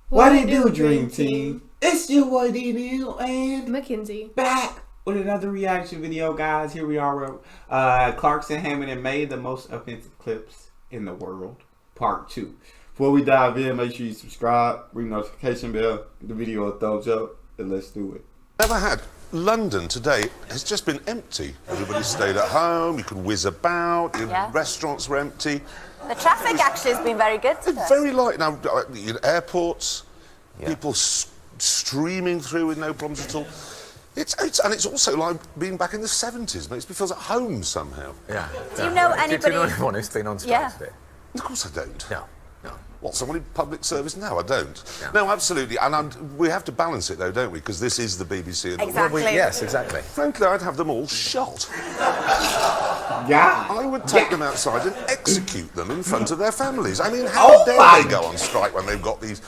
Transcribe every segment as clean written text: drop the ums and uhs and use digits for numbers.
What it do, Dream Team? It's your boy Neal and Mackenzie back with another reaction video, guys. Here we are with Clarkson, Hammond, and May, the most offensive clips in the world, part 2. Before we dive in, make sure you subscribe, ring notification bell, give the video a thumbs up, and let's do it. Never had. London today has just been empty. Everybody stayed at home, you could whiz about, restaurants were empty. The traffic actually has been very good today. Very light now. Airports, people streaming through with no problems at all. It's also like being back in the 70s. Makes me feel at home somehow. Yeah. Do you know anybody? Do you know anyone who's been on strike today? Of course I don't. No. What, someone in public service? No, I don't. Yeah. No, absolutely. And we have to balance it, though, don't we? Because this is the BBC. And Exactly. Yes, exactly. frankly, I'd have them all shot. Yeah. I would take them outside and execute them in front of their families. I mean, how dare they go on strike when they've got these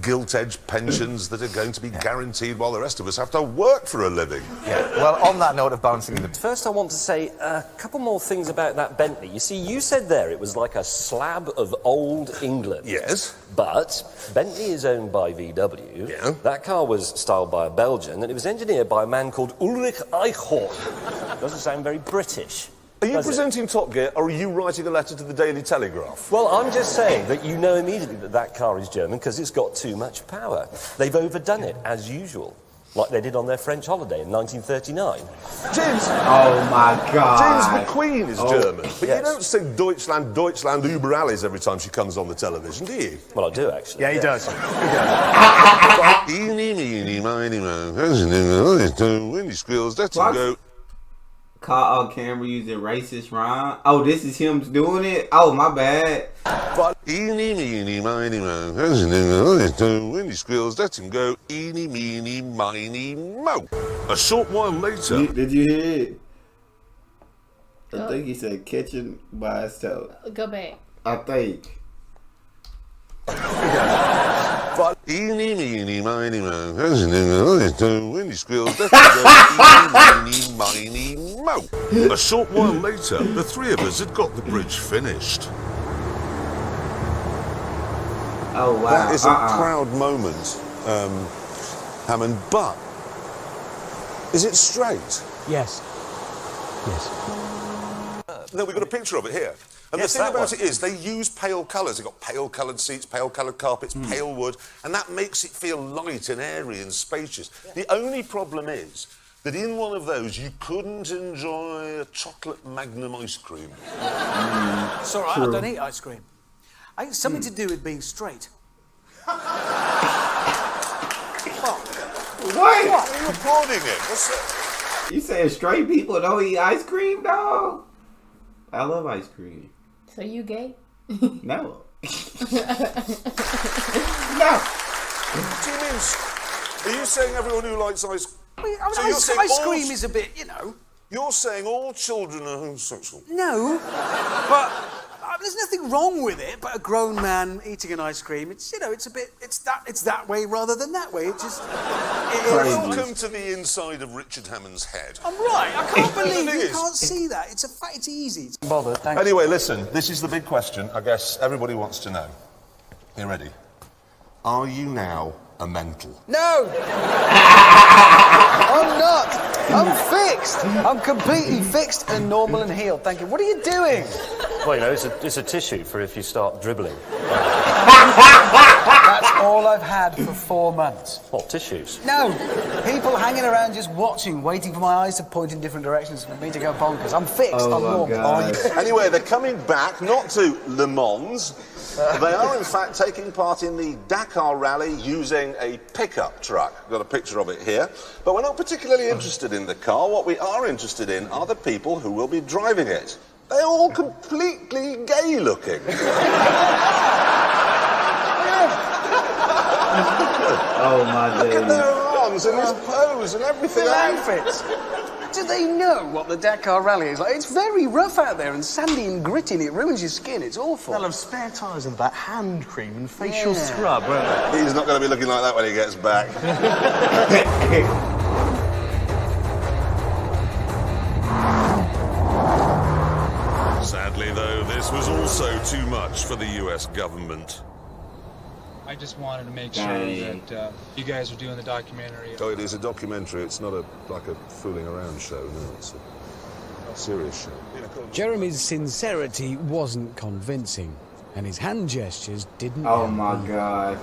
gilt-edged pensions that are going to be guaranteed while the rest of us have to work for a living? Yeah. Well, on that note of balancing the... First, I want to say a couple more things about that Bentley. You see, you said there it was like a slab of old England. Yes. But Bentley is owned by VW. Yeah. That car was styled by a Belgian, and it was engineered by a man called Ulrich Eichhorn. Doesn't sound very British. Are you presenting Top Gear, or are you writing a letter to the Daily Telegraph? Well, I'm just saying that you know immediately that that car is German because it's got too much power. They've overdone it, as usual, like they did on their French holiday in 1939. James! Oh my God. James McQueen is German, but you don't sing Deutschland, Deutschland, über alles every time she comes on the television, do you? Well, I do, actually. Yeah, he does. Eeny, meeny, miny, moe, when he squeals, let him go. Caught on camera using racist rhyme. Oh, this is him doing it? Oh, my bad. Eeny, meeny, miny, moe, when he squeals, let him go. Eeny, meeny, miny, moe. A short while later... Did you hear it? I think he said kitchen by his toe. Go back. I think. Eeny, meeny, miny, moe, when he squeals, let him go. Eeny, meeny, miny, moe. A short while later, the three of us had got the bridge finished. Oh, wow. That is a proud moment, Hammond, but is it straight? Yes. No, we've got a picture of it here. And Yes, the thing that about one. it is they use pale colours. They've got pale coloured seats, pale coloured carpets, pale wood, and that makes it feel light and airy and spacious. The only problem is that in one of those you couldn't enjoy a chocolate Magnum ice cream. It's all right, I don't eat ice cream. I think it's something to do with being straight. What? What? Are you applauding it? What's that? You saying straight people don't eat ice cream, dog? I love ice cream. So you gay? No. No. What do you mean? Are you saying everyone who likes ice cream? So you're saying ice all- cream is a bit, you know. You're saying all children are homosexual? No, but there's nothing wrong with it. But a grown man eating an ice cream, it's it's a bit, it's that way rather than that way. It just. Welcome to the inside of Richard Hammond's head. I'm right. I can't believe thing you is- can't see that. It's a fact. It's easy. It's Bothered, thanks. Anyway, listen, this is the big question I guess everybody wants to know. You ready? Are you now a mental? No! I'm not! I'm fixed! I'm completely fixed and normal and healed. Thank you. What are you doing? Well, you know, it's a tissue for if you start dribbling. That's all I've had for 4 months. What, tissues? No! People hanging around just watching, waiting for my eyes to point in different directions for me to go bonkers. I'm fixed. Oh I'm my normal. God. Anyway, they're coming back, not to Le Mans. They are, in fact, taking part in the Dakar Rally using a pickup truck. Got a picture of it here. But we're not particularly interested in the car. What we are interested in are the people who will be driving it. They're all completely gay-looking. Oh, my Look at days. their arms and his pose and everything. Their outfits. Do they know what the Dakar Rally is like? It's very rough out there and sandy and gritty and it ruins your skin. It's awful. They'll have spare tyres of that hand cream and facial scrub, won't they? He's not going to be looking like that when he gets back. Sadly, though, this was also too much for the US government. I just wanted to make sure that you guys are doing the documentary. Oh, it is a documentary. It's not like a fooling around show. No, it's a serious show. Jeremy's sincerity wasn't convincing, and his hand gestures didn't. Oh my God!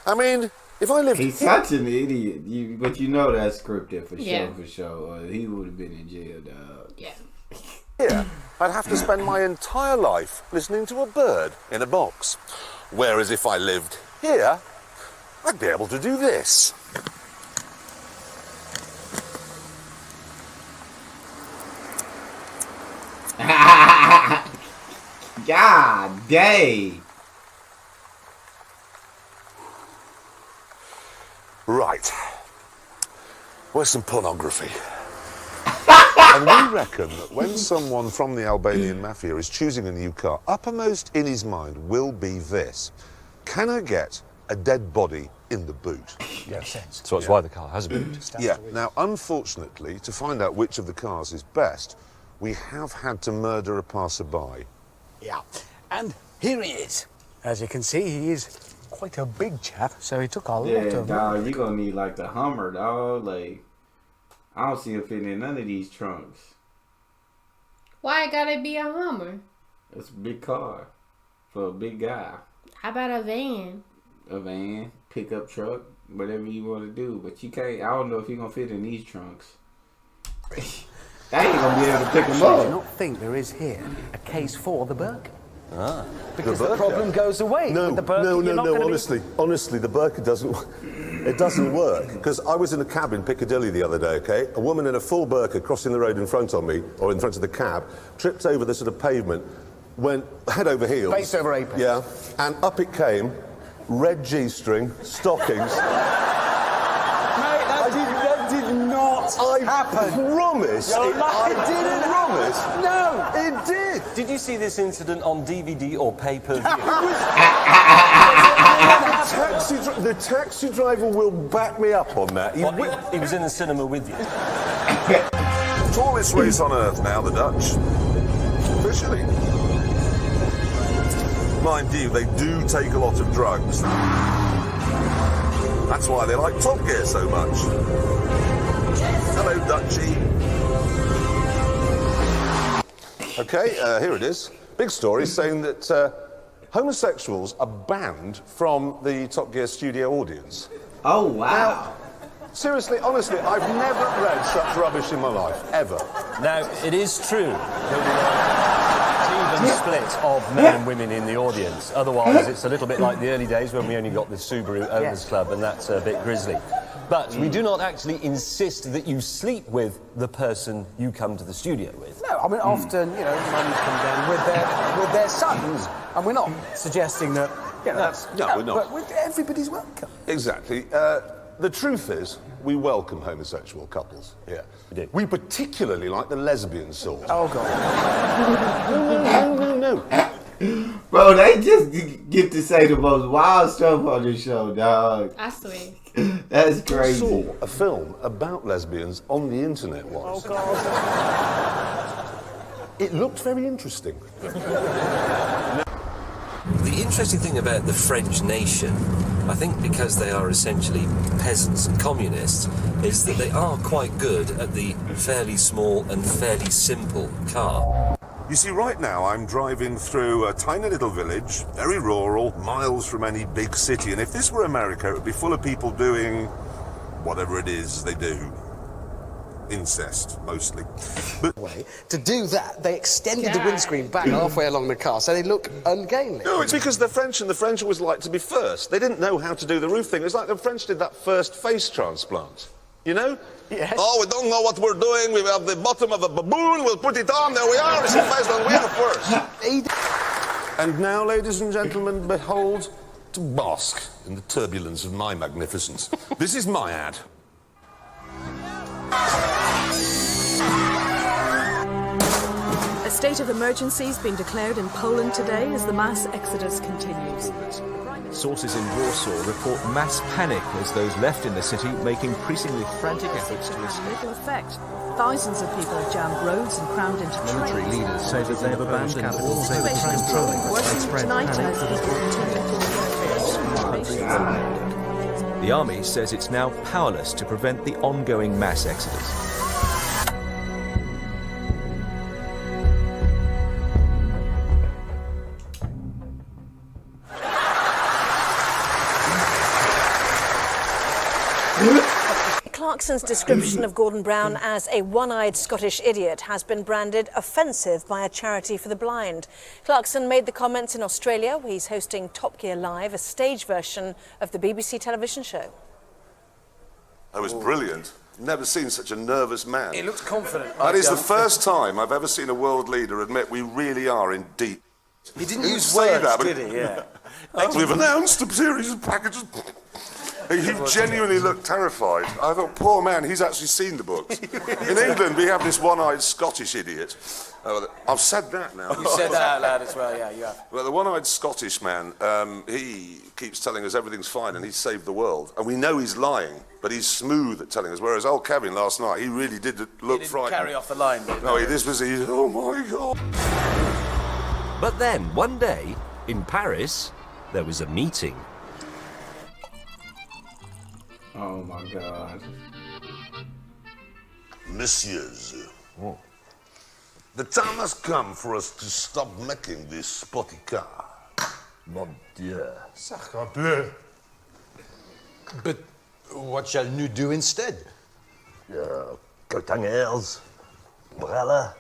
I mean, if I lived... He's such an idiot. But you know that's scripted for Yeah. sure. He would have been in jail, dog. Yeah. Here, I'd have to spend my entire life listening to a bird in a box. Whereas if I lived here, I'd be able to do this. God dang. Right. Where's some pornography? And we reckon that when someone from the Albanian mafia is choosing a new car, uppermost in his mind will be this. Can I get a dead body in the boot? Yes. So that's why the car has a boot. Yeah. Now, unfortunately, to find out which of the cars is best, we have had to murder a passerby. Yeah. And here he is. As you can see, he is quite a big chap, so he took a lot Yeah, of... dog, you're gonna need like the Hummer, dog. Like, I don't see him fitting in none of these trunks. Why it gotta be a Hummer? It's a big car for a big guy. How about a van? A van, pickup truck, whatever you want to do. But you can't, I don't know if he's gonna fit in these trunks. I ain't gonna be able to pick him I do up. not think there is here a case for the burqa. Ah. Because The the burqa? problem goes away. No, with the burqa. You're not gonna be- honestly, the burqa doesn't work. Because I was in a cab in Piccadilly the other day, okay? A woman in a full burqa crossing the road in front of me, or in front of the cab, tripped over the sort of pavement, went head over heels. Face over apex. Yeah, and up it came, red G-string, stockings. That did not happen. Promise. You're lying. I didn't promise. No. It did. Did you see this incident on DVD or pay-per-view? The taxi driver will back me up on that. He was in the cinema with you. Tallest race on earth now, the Dutch. Officially. Mind you, they do take a lot of drugs. That's why they like Top Gear so much. Hello, Dutchie. Okay, here it is. Big story saying that homosexuals are banned from the Top Gear studio audience. Oh, wow. Seriously, honestly, I've never read such rubbish in my life, ever. Now, it is true that even split of men and women in the audience. Otherwise, it's a little bit like the early days when we only got the Subaru Owners Club, and that's a bit grisly. But we do not actually insist that you sleep with the person you come to the studio with. No, I mean, often, you know, mums come down with their sons, and we're not suggesting that, you know, that's... No, we're not. But everybody's welcome. Exactly. The truth is, we welcome homosexual couples. Yeah. We do. We particularly like the lesbian sort. Oh, God. No. Bro, they just get to say the most wild stuff on this show, dog. I swear. That's I crazy. saw a film about lesbians on the internet once. Oh, God. It looked very interesting. The interesting thing about the French nation, I think because they are essentially peasants and communists, is that they are quite good at the fairly small and fairly simple car. You see, right now I'm driving through a tiny little village, very rural, miles from any big city, and if this were America, it would be full of people doing whatever it is they do. Incest, mostly. But To do that, they extended the windscreen back halfway along the car, so they look ungainly. no, it's because they're French, and the French always like to be first. They didn't know how to do the roof thing. It's like the French did that first face transplant. You know? Yes. Oh, we don't know what we're doing. We have the bottom of a baboon. We'll put it on. There we are. It's the first one. We're first. And now, ladies and gentlemen, behold, to bask in the turbulence of my magnificence. This is my ad. A state of emergency has been declared in Poland today as the mass exodus continues. Sources in Warsaw report mass panic as those left in the city make increasingly frantic efforts to escape. Little effect. Thousands of people have jammed roads and crammed into Military trains. leaders say that they have abandoned all The situation is controlling the worsening widespread tonight panic. as people continue to abandoned. The army says it's now powerless to prevent the ongoing mass exodus. Clarkson's description of Gordon Brown as a one-eyed Scottish idiot has been branded offensive by a charity for the blind. Clarkson made the comments in Australia, where he's hosting Top Gear Live, a stage version of the BBC television show. That was brilliant. Never seen such a nervous man. He looked confident. That is the first time I've ever seen a world leader admit we really are in deep. He didn't Who'd use say words, that, but- did he? Yeah. We've announced a series of packages. He genuinely looked terrified. I thought, poor man, he's actually seen the books. In England, we have this one-eyed Scottish idiot. I've said that now. You said that out loud as well, yeah, you have. Well, the one-eyed Scottish man, he keeps telling us everything's fine and he's saved the world. And we know he's lying, but he's smooth at telling us. Whereas old Kevin last night, he really did look frightened. Carry off the line, but No, this was he. Oh my God. But then, one day, in Paris, there was a meeting. Oh my God. Messieurs, the time has come for us to stop making this spotty car. Mon Dieu. Sacre bleu. But what shall you do instead? Coat hangers, umbrella.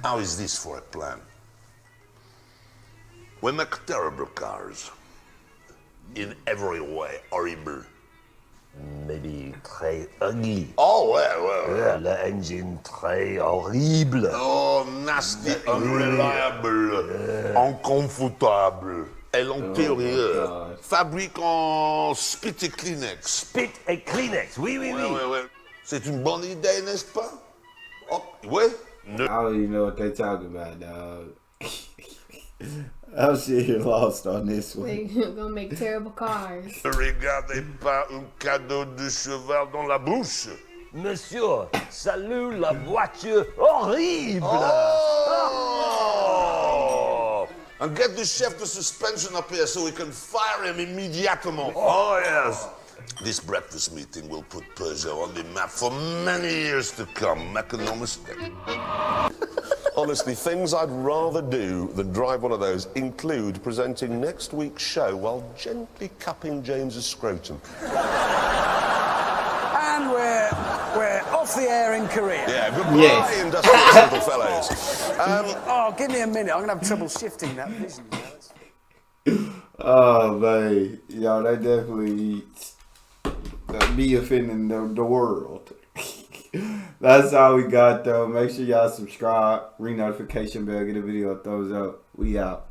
How is this for a plan? We make terrible cars. In every way horrible. Maybe très ugly. Oh, well. Le engine très horrible. Oh, nasty, unreliable, inconfortable. Et l'intérieur fabrique en spit et Kleenex. Spit et Kleenex, oui. Ouais. C'est une bonne idée, n'est-ce pas? Oh, ouais. I don't even know what they talking about, dog. I'm sitting lost on this one. They're gonna make terrible cars. Ne regardez pas un cadeau de cheval dans la bouche. Monsieur, salut la voiture horrible. Oh! And get the chef de suspension up here so we can fire him immediatement. Oh, yes. This breakfast meeting will put Peugeot on the map for many years to come. Make no mistake. Honestly, things I'd rather do than drive one of those include presenting next week's show while gently cupping James's scrotum. And we're off the air in Korea. Yeah, goodbye, industrious little fellows. Give me a minute. I'm going to have trouble shifting that vision. Oh, man. Yo, they definitely be offending the world. That's all we got, though. Make sure y'all subscribe, ring notification bell, get a video a thumbs up. We out.